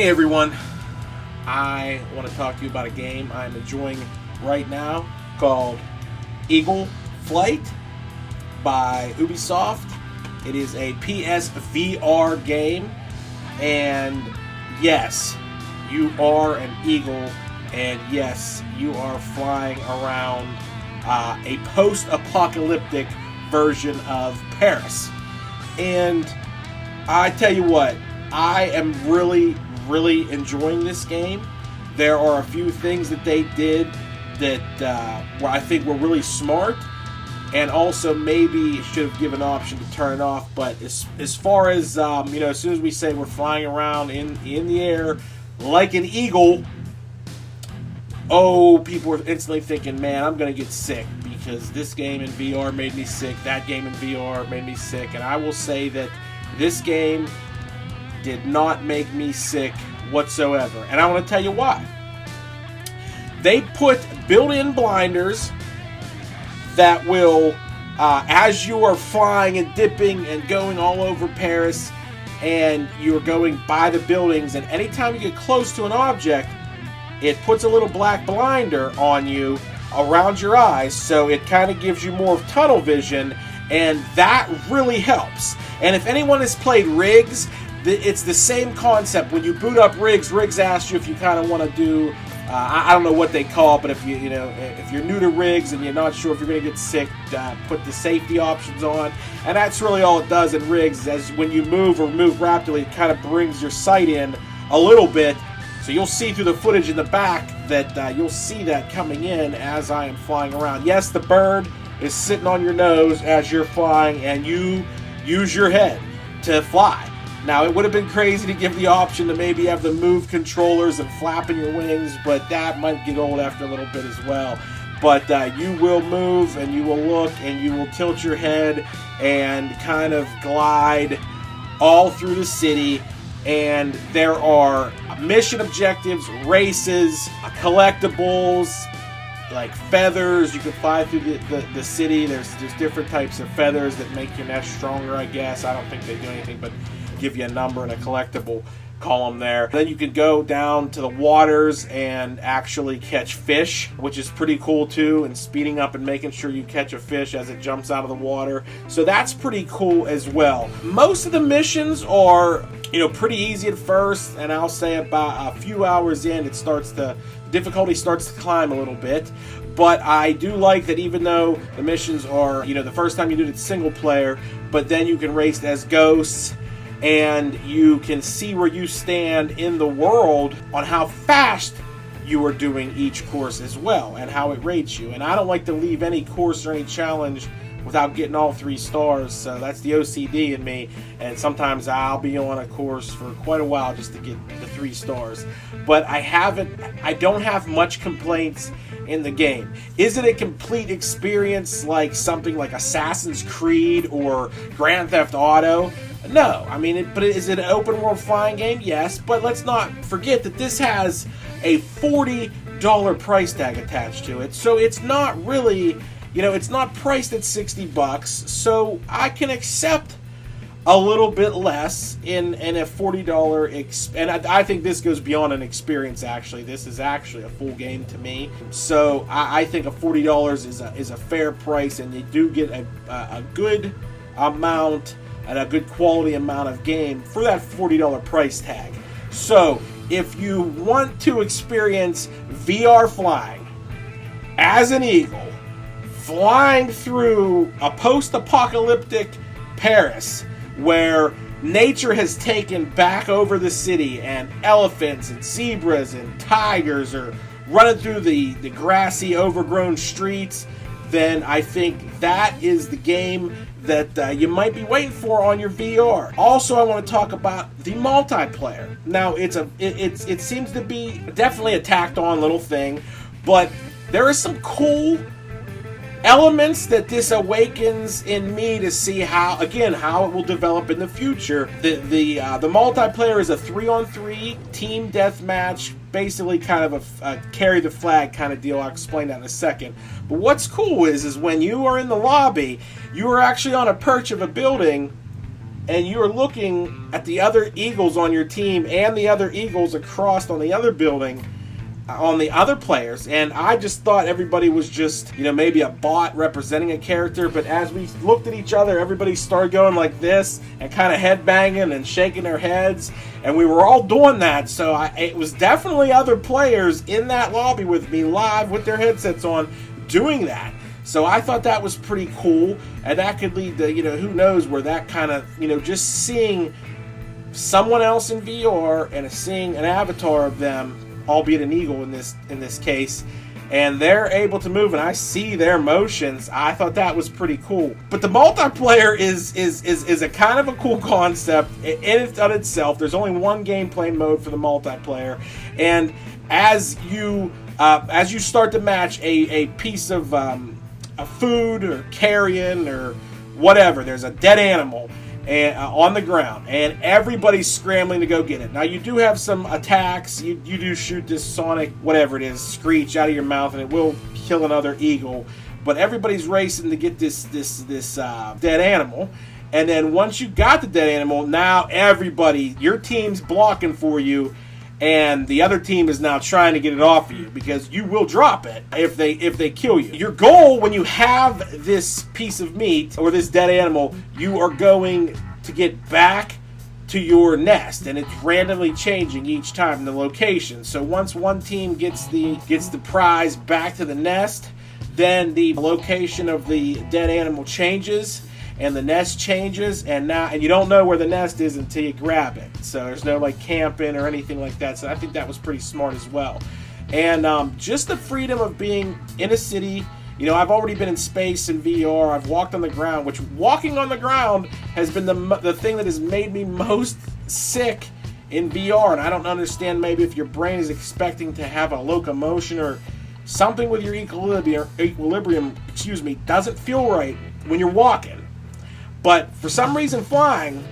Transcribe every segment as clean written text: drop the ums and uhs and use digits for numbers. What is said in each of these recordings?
Hey everyone, I want to talk to you about a game I'm enjoying right now called Eagle Flight by Ubisoft. It is a PSVR game, and yes, you are an eagle, and yes, you are flying around a post-apocalyptic version of Paris. And I tell you what, I am really enjoying this game. There are a few things that they did that I think were really smart, and also maybe should have given an option to turn it off. But as far as as soon as we say we're flying around in the air like an eagle, people are instantly thinking, man, I'm gonna get sick because this game in VR made me sick, that game in VR made me sick. And I will say that this game did not make me sick whatsoever. And I want to tell you why. They put built-in blinders that will, as you are flying and dipping and going all over Paris, and you're going by the buildings, and anytime you get close to an object, it puts a little black blinder on you around your eyes, so it kind of gives you more tunnel vision, and that really helps. And if anyone has played Rigs, it's the same concept. When you boot up Rigs asks you if you kind of want to do, I don't know what they call it, but if if you're new to Rigs and you're not sure if you're going to get sick, put the safety options on. And that's really all it does in Rigs, as when you move rapidly, it kind of brings your sight in a little bit. So you'll see through the footage in the back that you'll see that coming in as I am flying around. Yes, the bird is sitting on your nose as you're flying, and you use your head to fly. Now, it would have been crazy to give the option to maybe have the move controllers and flapping your wings, but that might get old after a little bit as well. But you will move, and you will look, and you will tilt your head and kind of glide all through the city. And there are mission objectives, races, collectibles, like feathers. You can fly through the city. There's different types of feathers that make your nest stronger, I guess. I don't think they do anything but give you a number and a collectible column there. Then you can go down to the waters and actually catch fish, which is pretty cool too, and speeding up and making sure you catch a fish as it jumps out of the water. So that's pretty cool as well. Most of the missions are pretty easy at first, and I'll say about a few hours in, difficulty starts to climb a little bit. But I do like that even though the missions are, the first time you do it, it's single player, but then you can race as ghosts, and you can see where you stand in the world on how fast you are doing each course as well, and how it rates you. And I don't like to leave any course or any challenge without getting all 3 stars, so that's the OCD in me, and sometimes I'll be on a course for quite a while just to get the 3 stars. But I don't have much complaints in the game. Is it a complete experience like something like Assassin's Creed or Grand Theft Auto? No. But is it an open world flying game? Yes, but let's not forget that this has a $40 price tag attached to it, so it's not really, it's not priced at $60, so I can accept a little bit less in a $40 and I think this goes beyond an experience. Actually, this is actually a full game to me. So I think a $40 is a fair price, and you do get a good amount and a good quality amount of game for that $40 price tag. So if you want to experience VR flying as an eagle, flying through a post-apocalyptic Paris where nature has taken back over the city, and elephants and zebras and tigers are running through the grassy, overgrown streets, then I think that is the game that you might be waiting for on your VR. Also, I want to talk about the multiplayer. Now, it seems to be definitely a tacked on little thing, but there are some cool elements that this awakens in me to see how it will develop in the future. The multiplayer is a 3-on-3 team deathmatch, basically kind of a carry the flag kind of deal. I'll explain that in a second. But what's cool is when you are in the lobby, you are actually on a perch of a building, and you're looking at the other Eagles on your team and the other Eagles across on the other building, on the other players, and I just thought everybody was just, maybe a bot representing a character. But as we looked at each other, everybody started going like this and kind of headbanging and shaking their heads, and we were all doing that. So it was definitely other players in that lobby with me live with their headsets on doing that. So I thought that was pretty cool, and that could lead to, who knows where that kind of, just seeing someone else in VR and seeing an avatar of them, albeit an eagle in this case, and they're able to move, and I see their motions. I thought that was pretty cool. But the multiplayer is a kind of a cool concept in itself. There's only one gameplay mode for the multiplayer, and as you start the match, a piece of food or carrion or whatever, there's a dead animal on the ground, and everybody's scrambling to go get it. Now, you do have some attacks. You do shoot this sonic, whatever it is, screech out of your mouth, and it will kill another eagle. But everybody's racing to get this dead animal. And then once you got the dead animal, now everybody, your team's blocking for you, and the other team is now trying to get it off of you, because you will drop it if they kill you. Your goal when you have this piece of meat or this dead animal, you are going to get back to your nest, and it's randomly changing each time the location. So once one team gets the prize back to the nest, then the location of the dead animal changes, and the nest changes, and you don't know where the nest is until you grab it. So there's no like camping or anything like that. So I think that was pretty smart as well. And just the freedom of being in a city. I've already been in space in VR. I've walked on the ground, which walking on the ground has been the thing that has made me most sick in VR. And I don't understand, maybe if your brain is expecting to have a locomotion or something with your equilibrium, doesn't feel right when you're walking. But for some reason, flying,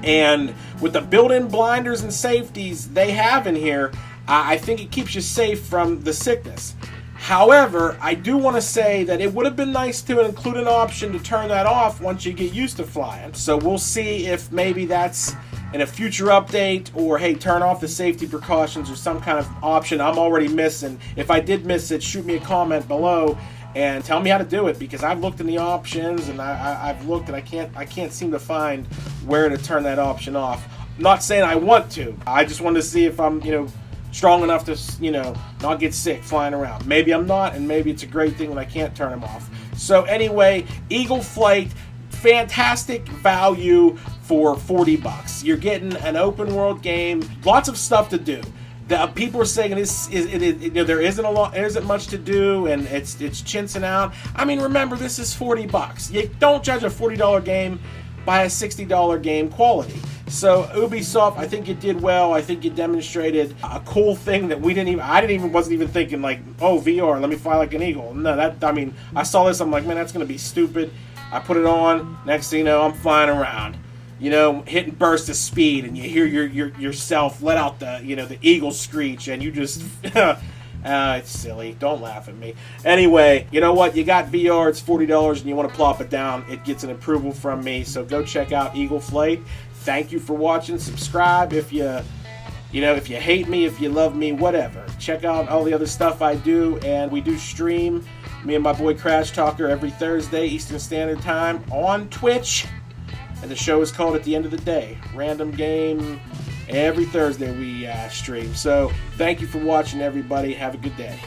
and with the built-in blinders and safeties they have in here, I think it keeps you safe from the sickness. However, I do want to say that it would have been nice to include an option to turn that off once you get used to flying. So we'll see if maybe that's in a future update, or hey, turn off the safety precautions, or some kind of option I'm already missing. If I did miss it, shoot me a comment below and tell me how to do it, because I've looked in the options, and I've looked, and I can't seem to find where to turn that option off. I'm not saying I want to. I just wanted to see if I'm strong enough to not get sick flying around. Maybe I'm not, and maybe it's a great thing when I can't turn them off. So anyway, Eagle Flight, fantastic value for $40. You're getting an open world game, lots of stuff to do. People are saying there isn't much to do, and it's chinsing out. I mean, remember, this is $40. You don't judge a $40 game by a $60 game quality. So Ubisoft, I think you did well. I think you demonstrated a cool thing that wasn't even thinking like, oh, VR, let me fly like an eagle. No, I saw this, I'm like, man, that's gonna be stupid. I put it on, next thing you know, I'm flying around. Hitting bursts of speed, and you hear yourself let out the eagle screech, and you just it's silly. Don't laugh at me. Anyway, you know what? You got VR. It's $40, and you want to plop it down. It gets an approval from me. So go check out Eagle Flight. Thank you for watching. Subscribe if you hate me, if you love me, whatever. Check out all the other stuff I do, and we do stream. Me and my boy Crash Talker every Thursday Eastern Standard Time on Twitch. And the show is called At the End of the Day. Random game every Thursday we stream. So thank you for watching, everybody. Have a good day.